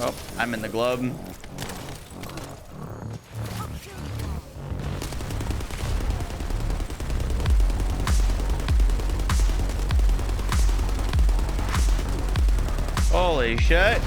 Oh, I'm in the globe. Holy shit.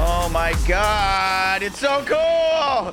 Oh my god, it's so cool!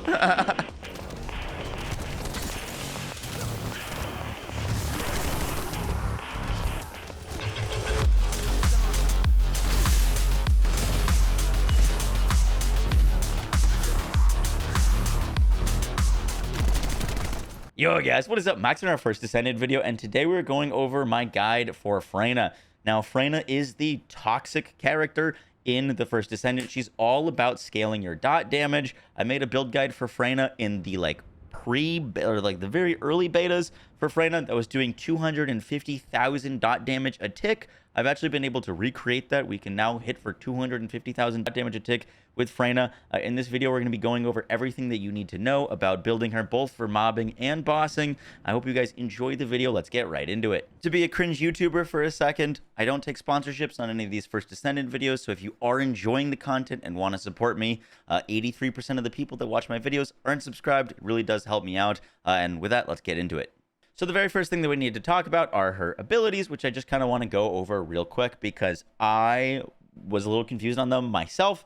Yo guys, what is up? Max in our first Descendant video, and today we're going over my guide for Freyna. Now, Freyna is the toxic character in the first Descendant. She's all about scaling your dot damage. I made a build guide for Freyna in the the very early betas for Freyna that was doing 250,000 dot damage a tick. I've actually been able to recreate that. We can now hit for 250,000 dot damage a tick with Freyna. In this video, we're going to be going over everything that you need to know about building her, both for mobbing and bossing. I hope you guys enjoyed the video. Let's get right into it. To be a cringe YouTuber for a second, I don't take sponsorships on any of these first Descendant videos, so if you are enjoying the content and want to support me, 83% of the people that watch my videos aren't subscribed. It really does help me out, and with that, let's get into it. So the very first thing that we need to talk about are her abilities, which I just kind of want to go over real quick because I was a little confused on them myself.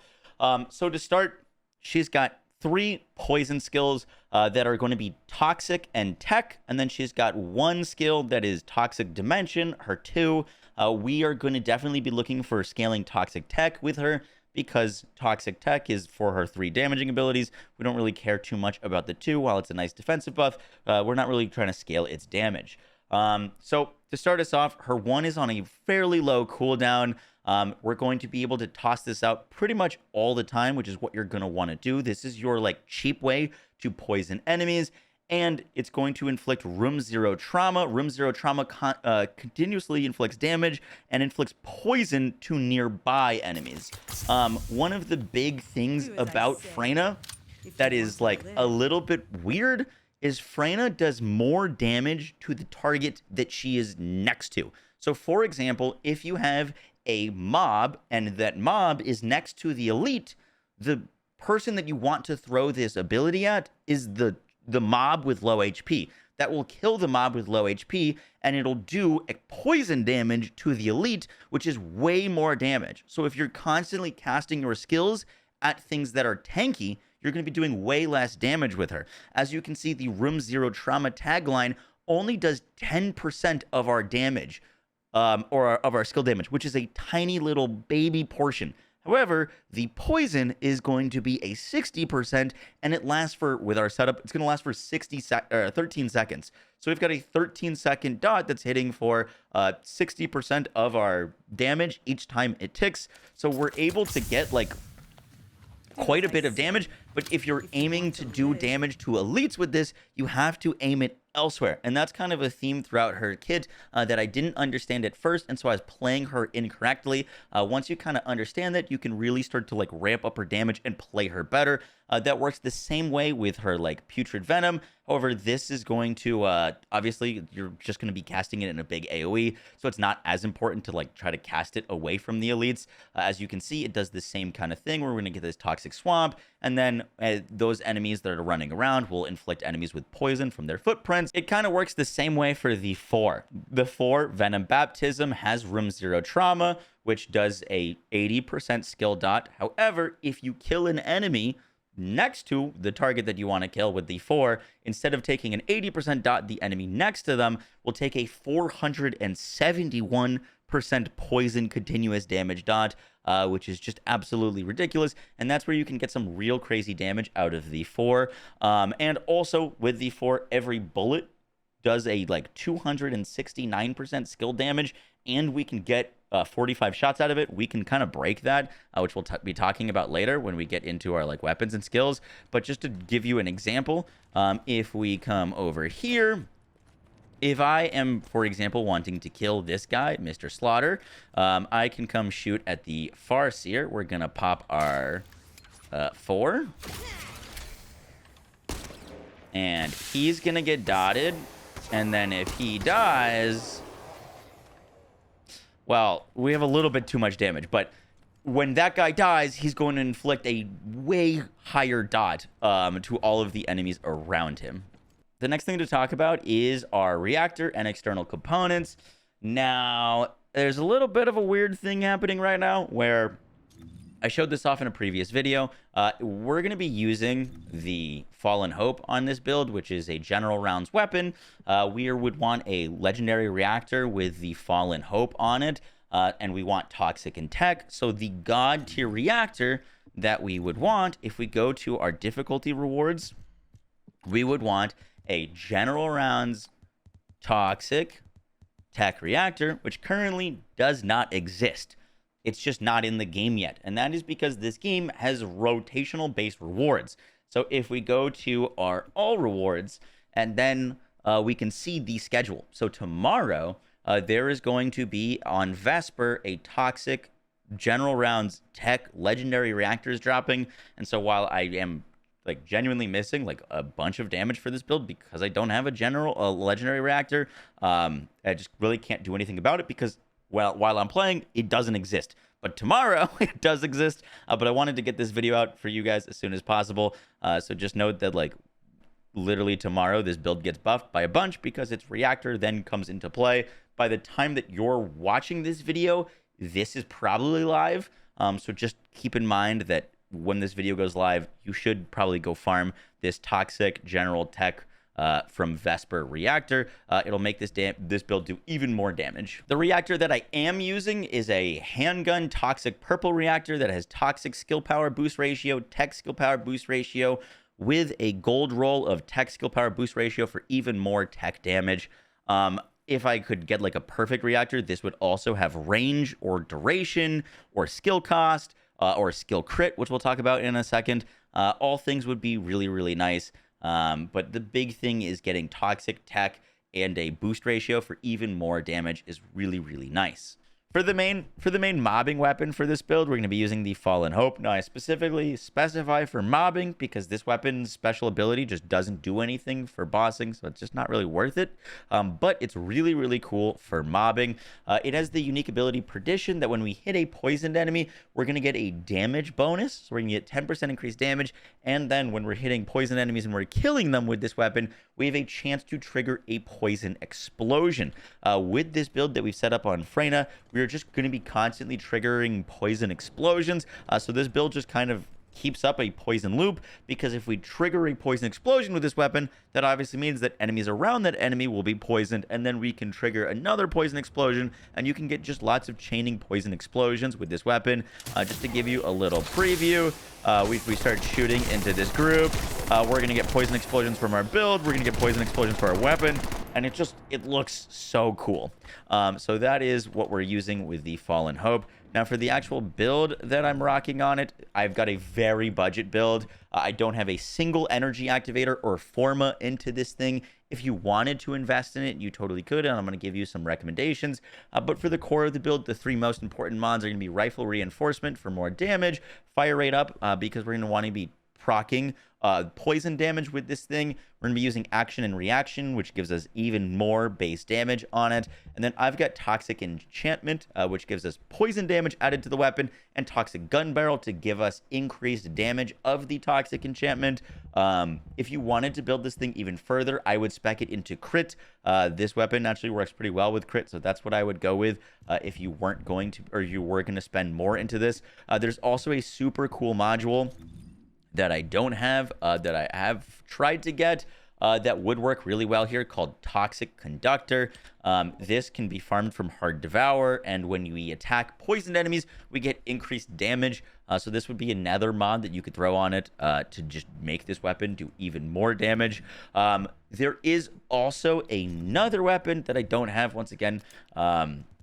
So to start, she's got 3 poison skills that are going to be toxic and tech, and then she's got 1 skill that is toxic dimension, her 2. We are going to definitely be looking for scaling toxic tech with her, because toxic tech is for her 3 damaging abilities. We don't really care too much about the 2. While it's a nice defensive buff, we're not really trying to scale its damage. So to start us off, her 1 is on a fairly low cooldown. We're going to be able to toss this out pretty much all the time, which is what you're going to want to do. This is your cheap way to poison enemies, and it's going to inflict room 0 trauma. Room 0 trauma continuously inflicts damage and inflicts poison to nearby enemies. One of the big things about Freyna that is a little bit weird is Freyna does more damage to the target that she is next to. So for example, if you have a mob and that mob is next to the elite, the person that you want to throw this ability at is the mob with low HP. That will kill the mob with low HP, and it'll do a poison damage to the elite, which is way more damage. So if you're constantly casting your skills at things that are tanky, you're going to be doing way less damage with her. As you can see, the room 0 trauma tagline only does 10% of our damage, or of our skill damage, which is a tiny little baby portion. However, the poison is going to be a 60%, and it lasts for, with our setup, it's going to last for 13 seconds. So we've got a 13-second dot that's hitting for 60% of our damage each time it ticks. So we're able to get quite a bit of damage, but if you're aiming to do damage to elites with this, you have to aim it elsewhere. And that's kind of a theme throughout her kit that I didn't understand at first, and so I was playing her incorrectly. Once you kind of understand that, you can really start to ramp up her damage and play her better. That works the same way with her putrid venom. However, this is going to, obviously, you're just going to be casting it in a big AoE, so it's not as important to, like, try to cast it away from the elites. As you can see, it does the same kind of thing where we're going to get this toxic swamp, and then those enemies that are running around will inflict enemies with poison from their footprints. It kind of works the same way for the 4. The 4, Venom Baptism, has room 0 trauma, which does a 80% skill dot. However, if you kill an enemy next to the target that you want to kill with the 4, instead of taking an 80% dot, the enemy next to them will take a 471% poison continuous damage dot, which is just absolutely ridiculous. And that's where you can get some real crazy damage out of the 4. And also with the 4, every bullet does a like 269% skill damage, and we can get 45 shots out of it. We can kind of break that, which we'll be talking about later when we get into our like weapons and skills. But just to give you an example, if we come over here, if I am, for example, wanting to kill this guy, Mr. Slaughter, I can come shoot at the Farseer. We're gonna pop our 4, and he's gonna get dotted. And then if he dies, well, we have a little bit too much damage. But when that guy dies, he's going to inflict a way higher dot to all of the enemies around him. The next thing to talk about is our reactor and external components. Now, there's a little bit of a weird thing happening right now where I showed this off in a previous video. We're going to be using the Fallen Hope on this build, which is a general rounds weapon. We would want a legendary reactor with the Fallen Hope on it, and we want toxic and tech. So the god tier reactor that we would want, if we go to our difficulty rewards, we would want a general rounds toxic tech reactor, which currently does not exist. It's just not in the game yet. And that is because this game has rotational based rewards. So if we go to our all rewards, and then we can see the schedule. So tomorrow, there is going to be on Vesper a toxic general rounds tech legendary reactors dropping. And so while I am like genuinely missing like a bunch of damage for this build because I don't have a legendary reactor, I just really can't do anything about it because, well, while I'm playing, it doesn't exist. But tomorrow, it does exist. But I wanted to get this video out for you guys as soon as possible. So just note that, like, literally tomorrow, this build gets buffed by a bunch because its reactor then comes into play. By the time that you're watching this video, this is probably live. So just keep in mind that when this video goes live, you should probably go farm this toxic general tech from Vesper reactor. It'll make this build do even more damage. The reactor that I am using is a handgun toxic purple reactor that has toxic skill power boost ratio, tech skill power boost ratio, with a gold roll of tech skill power boost ratio for even more tech damage. If I could get like a perfect reactor, this would also have range or duration or skill cost or skill crit, which we'll talk about in a second. All things would be really, really nice. But the big thing is getting toxic tech and a boost ratio for even more damage is really, really nice. For the main mobbing weapon for this build, we're going to be using the Fallen Hope. Now, I specifically specify for mobbing because this weapon's special ability just doesn't do anything for bossing, so it's just not really worth it. But it's really, really cool for mobbing. It has the unique ability Perdition that when we hit a poisoned enemy, we're going to get a damage bonus. So we're going to get 10% increased damage. And then when we're hitting poisoned enemies and we're killing them with this weapon, we have a chance to trigger a poison explosion. With this build that we've set up on Freyna, we're just going to be constantly triggering poison explosions. So this build just kind of keeps up a poison loop, because if we trigger a poison explosion with this weapon, that obviously means that enemies around that enemy will be poisoned, and then we can trigger another poison explosion, and you can get just lots of chaining poison explosions with this weapon. Just to give you a little preview, we start shooting into this group. We're going to get poison explosions from our build. We're going to get poison explosions for our weapon, and it looks so cool. So that is what we're using with the Fallen Hope. Now, for the actual build that I'm rocking on it, I've got a very budget build. I don't have a single energy activator or forma into this thing. If you wanted to invest in it, you totally could, and I'm going to give you some recommendations. But for the core of the build, the three most important mods are going to be Rifle Reinforcement for more damage, Fire Rate Up, because we're going to want to be proccing poison damage with this thing. We're going to be using action and reaction, which gives us even more base damage on it. And then I've got Toxic Enchantment, which gives us poison damage added to the weapon, and Toxic Gun Barrel to give us increased damage of the Toxic Enchantment. If you wanted to build this thing even further, I would spec it into crit. This weapon actually works pretty well with crit, so that's what I would go with if you weren't going to, or you were going to spend more into this. There's also a super cool module that I don't have, that I have tried to get, that would work really well here, called Toxic Conductor. This can be farmed from Hard Devour, and when we attack poisoned enemies, we get increased damage. So this would be another mod that you could throw on it to just make this weapon do even more damage. There is also another weapon that I don't have. Once again,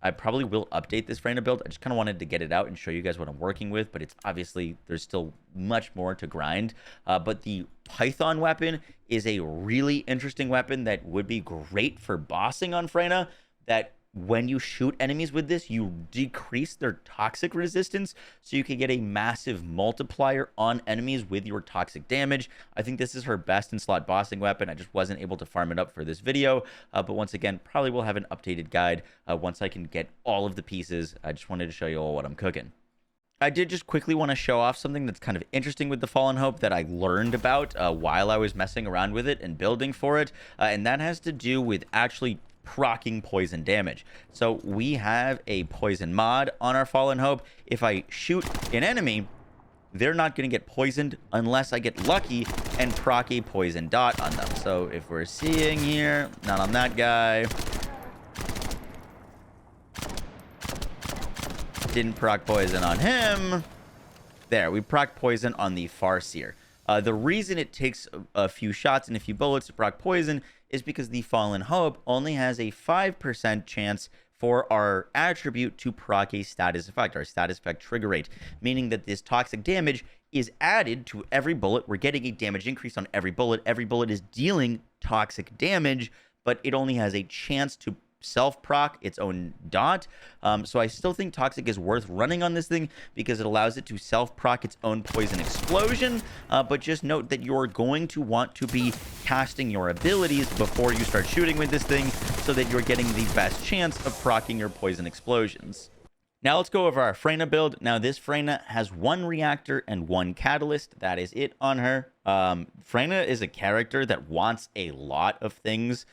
I probably will update this Freyna build. I just kind of wanted to get it out and show you guys what I'm working with, but it's obviously, there's still much more to grind. But the Python weapon is a really interesting weapon that would be great for bossing on Freyna, that when you shoot enemies with this, you decrease their toxic resistance, so you can get a massive multiplier on enemies with your toxic damage. I think this is her best in slot bossing weapon. I just wasn't able to farm it up for this video, but once again, probably will have an updated guide once I can get all of the pieces. I just wanted to show you all what I'm cooking. I did just quickly want to show off something that's kind of interesting with the Fallen Hope that I learned about while I was messing around with it and building for it, and that has to do with actually proccing poison damage. So we have a poison mod on our Fallen Hope. If I shoot an enemy, they're not going to get poisoned unless I get lucky and proc a poison dot on them. So if we're seeing here, not on that guy, didn't proc poison on him. There, we proc poison on the Farseer. The reason it takes a few shots and a few bullets to proc poison is because the Fallen Hope only has a 5% chance for our attribute to proc a status effect, our status effect trigger rate, meaning that this toxic damage is added to every bullet. We're getting a damage increase on every bullet. Every bullet is dealing toxic damage, but it only has a chance to self-proc its own dot. So I still think Toxic is worth running on this thing because it allows it to self-proc its own poison explosion. But just note that you're going to want to be casting your abilities before you start shooting with this thing so that you're getting the best chance of proccing your poison explosions. Now let's go over our Freyna build. Now this Freyna has 1 reactor and 1 catalyst. That is it on her. Freyna is a character that wants a lot of things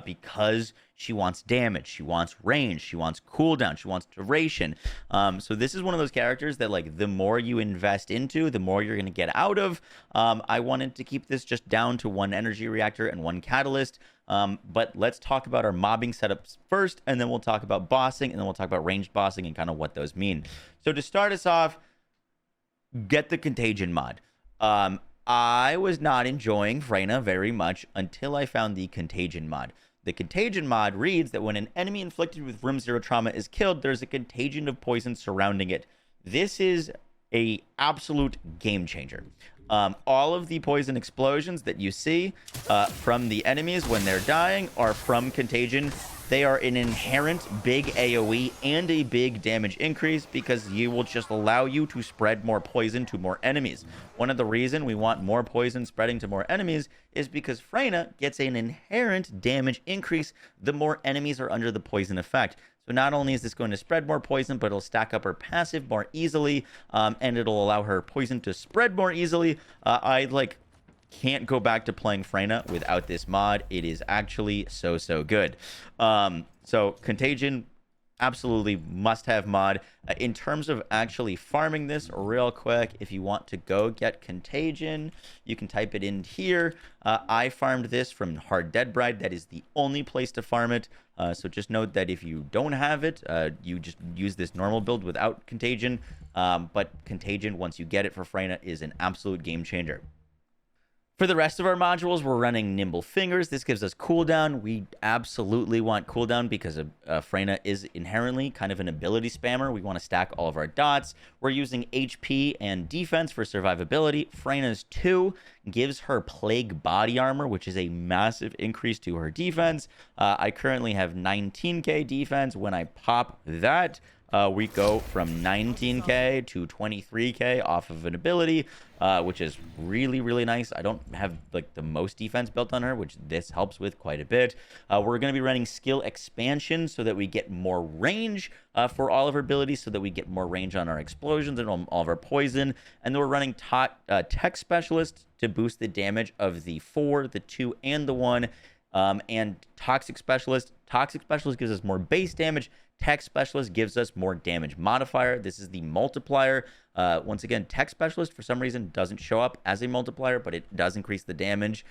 because she wants damage, she wants range, she wants cooldown, she wants duration. So this is one of those characters that, like, the more you invest into, the more you're going to get out of. I wanted to keep this just down to 1 energy reactor and 1 catalyst. But let's talk about our mobbing setups first, and then we'll talk about bossing, and then we'll talk about ranged bossing and kind of what those mean. So to start us off, get the Contagion mod. I was not enjoying Freyna very much until I found the Contagion mod. The Contagion mod reads that when an enemy inflicted with room 0 trauma is killed, there's a contagion of poison surrounding it. This is a absolute game changer. All of the poison explosions that you see from the enemies when they're dying are from Contagion. They are an inherent big AoE and a big damage increase because you will just allow you to spread more poison to more enemies. One of the reasons we want more poison spreading to more enemies is because Freyna gets an inherent damage increase the more enemies are under the poison effect. So not only is this going to spread more poison, but it'll stack up her passive more easily, and it'll allow her poison to spread more easily. I can't go back to playing Freyna without this mod. It is actually so good. So Contagion, absolutely must-have mod. In terms of actually farming this real quick, if you want to go get Contagion, you can type it in here. I farmed this from Hard Dead Bride. That is the only place to farm it. So just note that if you don't have it, you just use this normal build without Contagion. But Contagion, once you get it for Freyna, is an absolute game changer. For the rest of our modules, we're running Nimble Fingers. This gives us cooldown. We absolutely want cooldown because Freyna is inherently kind of an ability spammer. We want to stack all of our dots. We're using HP and defense for survivability. Freyna's 2 gives her plague body armor, which is a massive increase to her defense. I currently have 19k defense. When I pop that, we go from 19k to 23k off of an ability, which is really, really nice. I don't have like the most defense built on her, which this helps with quite a bit. We're going to be running skill expansion so that we get more range for all of our abilities, so that we get more range on our explosions and all of our poison. And then we're running tech specialist to boost the damage of the 4, the 2, and the 1. And toxic specialist. Toxic specialist gives us more base damage. Tech specialist gives us more damage modifier. This is the multiplier. Once again, tech specialist for some reason doesn't show up as a multiplier, but it does increase the damage.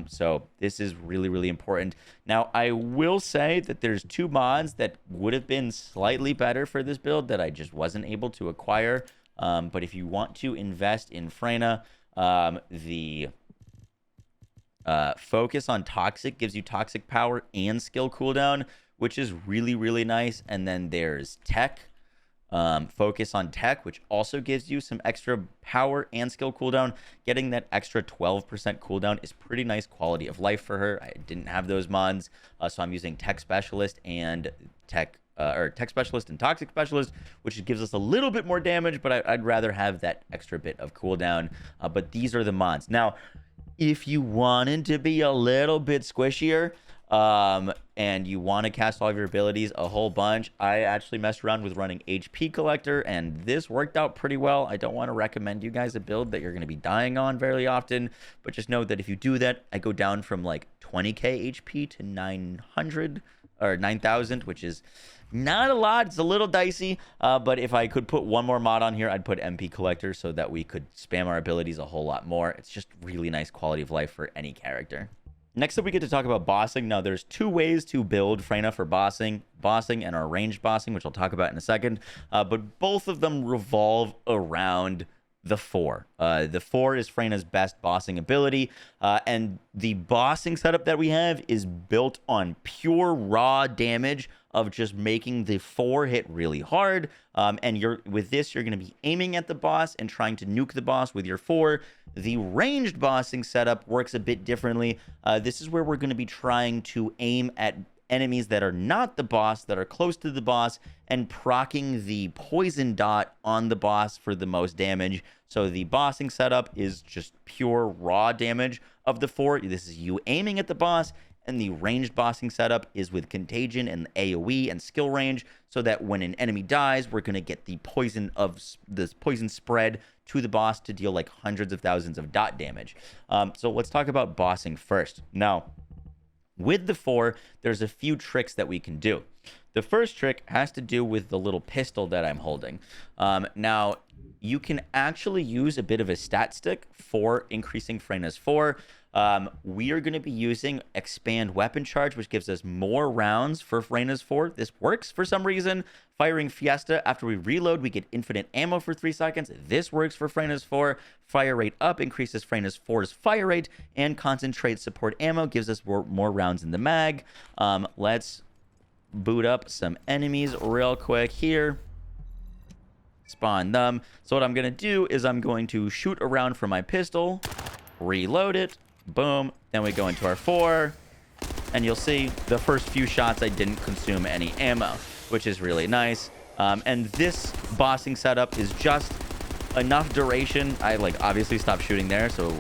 So this is really, really important. Now, I will say that there's 2 mods that would have been slightly better for this build that I just wasn't able to acquire. But if you want to invest in Freyna, the focus on toxic gives you toxic power and skill cooldown, which is really, really nice. And then there's tech, focus on tech, which also gives you some extra power and skill cooldown. Getting that extra 12% cooldown is pretty nice quality of life for her. I didn't have those mods, so I'm using tech specialist and tech specialist and toxic specialist, which gives us a little bit more damage, but I'd rather have that extra bit of cooldown. But these are the mods. Now, if you wanted to be a little bit squishier, and you want to cast all of your abilities a whole bunch, I actually messed around with running HP collector, and this worked out pretty well. I don't want to recommend you guys a build that you're going to be dying on very often, but just know that if you do that, I go down from like 20k HP to 900 or 9,000, which is not a lot. It's a little dicey, but if I could put one more mod on here, I'd put MP collector so that we could spam our abilities a whole lot more. It's just really nice quality of life for any character. Next up, we get to talk about bossing. Now, there's 2 ways to build Freyna for bossing and our ranged bossing, which I'll talk about in a second. But both of them revolve around the 4. The 4 is Freyna's best bossing ability, and the bossing setup that we have is built on pure raw damage of just making the 4 hit really hard. And with this, you're going to be aiming at the boss and trying to nuke the boss with your 4. The ranged bossing setup works a bit differently. This is where we're going to be trying to aim at enemies that are not the boss, that are close to the boss, and proccing the poison dot on the boss for the most damage. So the bossing setup is just pure raw damage of the 4. This is you aiming at the boss, and the ranged bossing setup is with contagion and AoE and skill range, so that when an enemy dies, we're going to get the poison spread to the boss to deal like hundreds of thousands of dot damage. So let's talk about bossing first. Now, with the 4, there's a few tricks that we can do. The first trick has to do with the little pistol that I'm holding. Now, you can actually use a bit of a stat stick for increasing Freyna's 4. We are going to be using expand weapon charge, which gives us more rounds for Freyna's 4. This works for some reason. Firing Fiesta, after we reload, we get infinite ammo for 3 seconds. This works for Freyna's 4. Fire rate up increases Freyna's 4's fire rate, and concentrate support ammo gives us more rounds in the mag. Let's boot up some enemies real quick here. Spawn them. So what I'm going to do is I'm going to shoot around for my pistol, reload it, boom, then we go into our 4, and you'll see the first few shots I didn't consume any ammo, which is really nice. And this bossing setup is just enough duration. I obviously stopped shooting there, so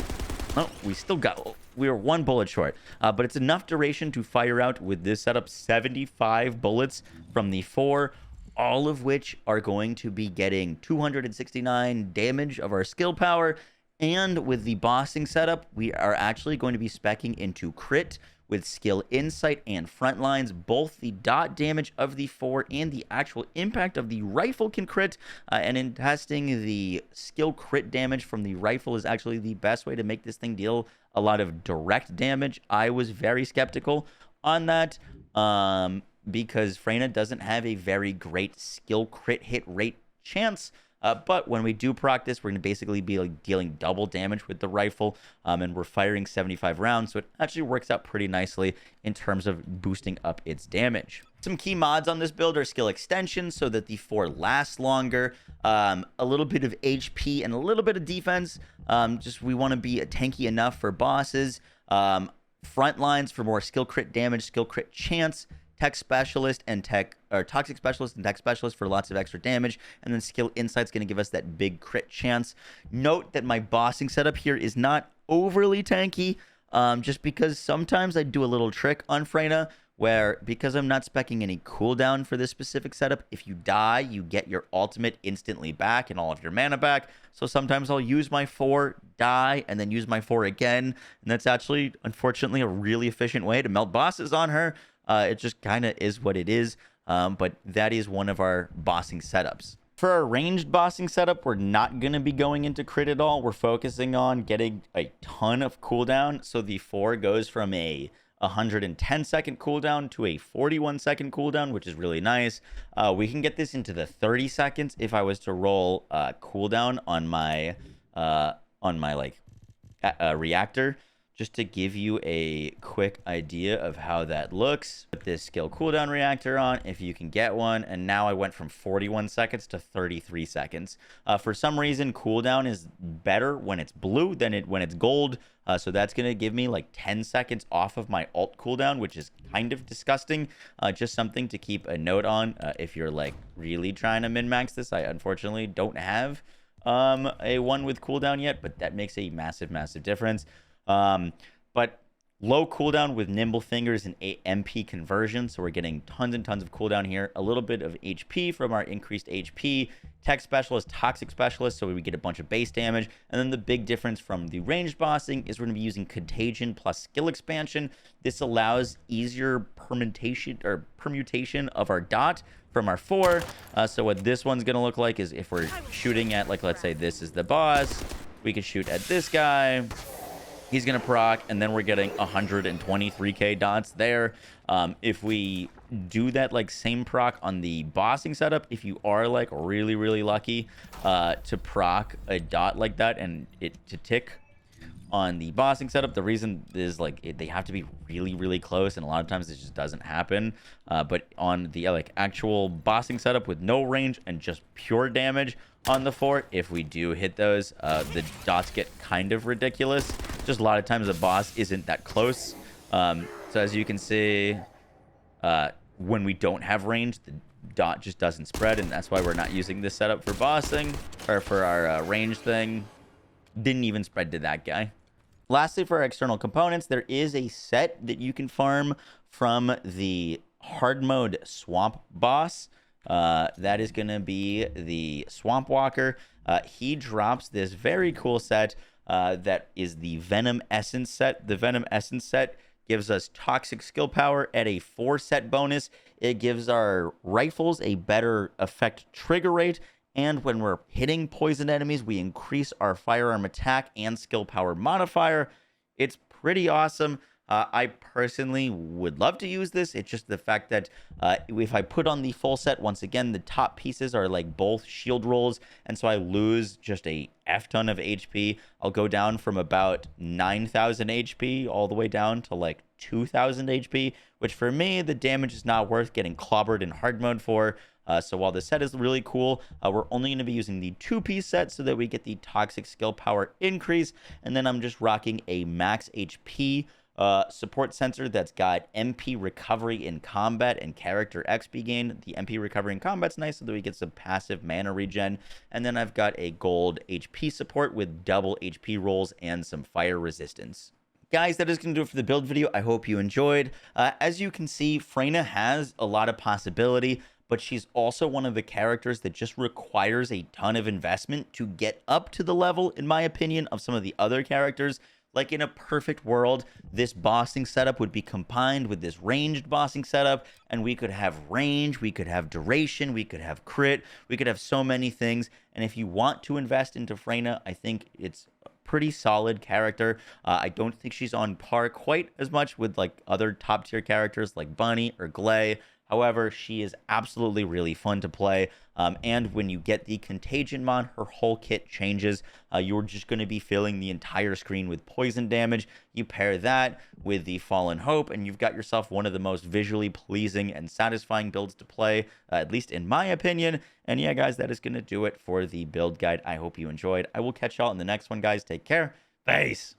we were 1 bullet short, but it's enough duration to fire out with this setup 75 bullets from the 4, all of which are going to be getting 269 damage of our skill power. And with the bossing setup, we are actually going to be speccing into crit with skill insight and front lines. Both the dot damage of the 4 and the actual impact of the rifle can crit. And in testing, the skill crit damage from the rifle is actually the best way to make this thing deal a lot of direct damage. I was very skeptical on that because Freyna doesn't have a very great skill crit hit rate chance. But when we do practice, we're going to basically be dealing double damage with the rifle, and we're firing 75 rounds, so it actually works out pretty nicely in terms of boosting up its damage. Some key mods on this build are skill extensions so that the 4 lasts longer, a little bit of HP and a little bit of defense. Just we want to be tanky enough for bosses. Front lines for more skill crit damage, skill crit chance. Tech specialist and toxic specialist and tech specialist for lots of extra damage, and then skill insight's going to give us that big crit chance. Note that my bossing setup here is not overly tanky, just because sometimes I do a little trick on Freyna where, because I'm not speccing any cooldown for this specific setup, if you die, you get your ultimate instantly back and all of your mana back. So sometimes I'll use my 4, die, and then use my 4 again. And that's actually, unfortunately, a really efficient way to melt bosses on her. It just kind of is what it is. But that is one of our bossing setups. For our ranged bossing setup, we're not going to be going into crit at all. We're focusing on getting a ton of cooldown. So the 4 goes from a 110-second cooldown to a 41-second cooldown, which is really nice. We can get this into the 30 seconds if I was to roll cooldown on my reactor. Just to give you a quick idea of how that looks. Put this skill cooldown reactor on, if you can get one, and now I went from 41 seconds to 33 seconds. For some reason, cooldown is better when it's blue than when it's gold. So that's going to give me like 10 seconds off of my ult cooldown, which is kind of disgusting. Just something to keep a note on if you're like really trying to min-max this. I unfortunately don't have a one with cooldown yet, but that makes a massive difference. But low cooldown with nimble fingers and MP conversion, so we're getting tons and tons of cooldown here. A little bit of HP from our increased HP. Tech specialist, toxic specialist, so we get a bunch of base damage. And then the big difference from the ranged bossing is we're going to be using contagion plus skill expansion. This allows easier permutation of our dot from our 4. So what this one's going to look like is if we're shooting at, like, let's say this is the boss, we could shoot at this guy. He's going to proc, and then we're getting 123k dots there. If we do that like same proc on the bossing setup, if you are like really lucky to proc a dot like that and it to tick on the bossing setup, the reason is like they have to be really close, and a lot of times it just doesn't happen. But on the like actual bossing setup with no range and just pure damage on the 4, if we do hit those, the dots get kind of ridiculous. Just a lot of times the boss isn't that close. So as you can see, when we don't have range, the dot just doesn't spread, and that's why we're not using this setup for bossing or for our range thing. Didn't even spread to that guy. Lastly, for our external components, there is a set that you can farm from the hard mode swamp boss. That is going to be the Swamp Walker. He drops this very cool set that is the Venom Essence set. The Venom Essence set gives us toxic skill power at a 4 set bonus. It gives our rifles a better effect trigger rate. And when we're hitting poisoned enemies, we increase our firearm attack and skill power modifier. It's pretty awesome. I personally would love to use this. It's just the fact that if I put on the full set, once again, the top pieces are like both shield rolls. And so I lose just a F ton of HP. I'll go down from about 9,000 HP all the way down to like 2,000 HP, which for me, the damage is not worth getting clobbered in hard mode for. So while the set is really cool, we're only going to be using the 2-piece set so that we get the toxic skill power increase. And then I'm just rocking a max HP support sensor that's got MP recovery in combat and character XP gain. The MP recovery in combat's nice so that we get some passive mana regen. And then I've got a gold HP support with double HP rolls and some fire resistance. Guys, that is going to do it for the build video. I hope you enjoyed. As you can see, Freyna has a lot of possibility, but she's also one of the characters that just requires a ton of investment to get up to the level, in my opinion, of some of the other characters. Like in a perfect world, this bossing setup would be combined with this ranged bossing setup, and we could have range, we could have duration, we could have crit, we could have so many things. And if you want to invest into Freyna, I think it's a pretty solid character. I don't think she's on par quite as much with like other top tier characters like Bunny or Glay. However, she is absolutely really fun to play. And when you get the Contagion mod, her whole kit changes. You're just going to be filling the entire screen with poison damage. You pair that with the Fallen Hope, and you've got yourself one of the most visually pleasing and satisfying builds to play, at least in my opinion. And yeah, guys, that is going to do it for the build guide. I hope you enjoyed. I will catch y'all in the next one, guys. Take care. Peace.